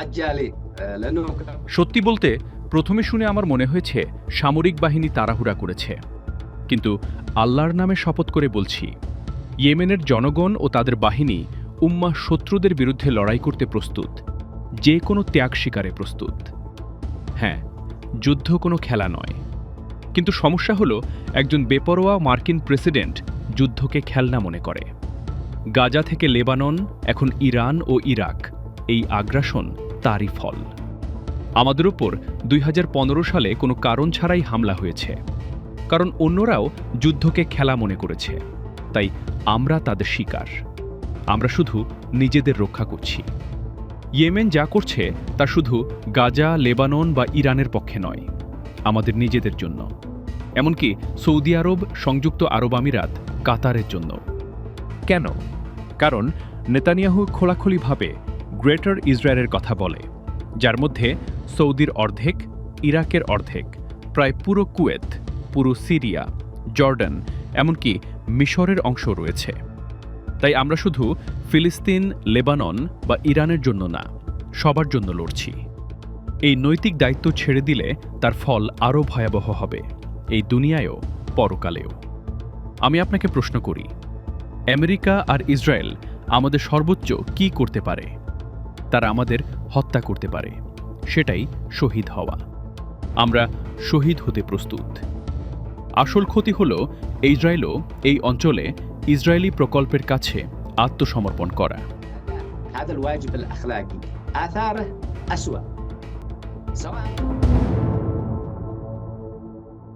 عجالين لانه সত্যি বলতে প্রথমে শুনে আমার মনে হয়েছে সামরিক বাহিনী তাড়াহুড়া করেছে, কিন্তু আল্লাহর নামে শপথ করে বলছি, ইয়েমেনের জনগণ ও তাদের বাহিনী উম্মাহ শত্রুদের বিরুদ্ধে লড়াই করতে প্রস্তুত, যে কোনো ত্যাগ স্বীকারে প্রস্তুত। হ্যাঁ, যুদ্ধ কোনো খেলা নয়, কিন্তু সমস্যা হলো একজন বেপরোয়া মার্কিন প্রেসিডেন্ট যুদ্ধকে খেলনা মনে করে। গাজা থেকে লেবানন, এখন ইরান ও ইরাক, এই আগ্রাসন তারই ফল। আমাদের উপর 2015 সালে কোনো কারণ ছাড়াই হামলা হয়েছে, কারণ অন্যরাও যুদ্ধকে খেলা মনে করেছে, তাই আমরা তাদের শিকার। আমরা শুধু নিজেদের রক্ষা করছি। ইয়েমেন যা করছে তা শুধু গাজা, লেবানন বা ইরানের পক্ষে নয়, আমাদের নিজেদের জন্য, এমনকি সৌদি আরব, সংযুক্ত আরব আমিরাত, কাতারের জন্য। কেন? কারণ নেতানিয়াহু খোলাখুলিভাবে গ্রেটার ইসরায়েলের কথা বলে, যার মধ্যে সৌদির অর্ধেক, ইরাকের অর্ধেক, প্রায় পুরো কুয়েত, পুরো সিরিয়া, জর্ডান, এমনকি মিশরের অংশ রয়েছে। তাই আমরা শুধু ফিলিস্তিন, লেবানন বা ইরানের জন্য না, সবার জন্য লড়ছি। এই নৈতিক দায়িত্ব ছেড়ে দিলে তার ফল আরও ভয়াবহ হবে, এই দুনিয়ায়ও পরকালেও। আমি আপনাকে প্রশ্ন করি, আমেরিকা আর ইসরায়েল আমাদের সর্বোচ্চ কি করতে পারে? তারা আমাদের হত্যা করতে পারে, সেটাই শহীদ হওয়া। আমরা শহীদ হতে প্রস্তুত। আসল ক্ষতি হল ইসরায়েলও এই অঞ্চলে ইসরায়েলি প্রকল্পের কাছে আত্মসমর্পণ করা। هذا الواجب الاخلاقي اثاره اسوء سواء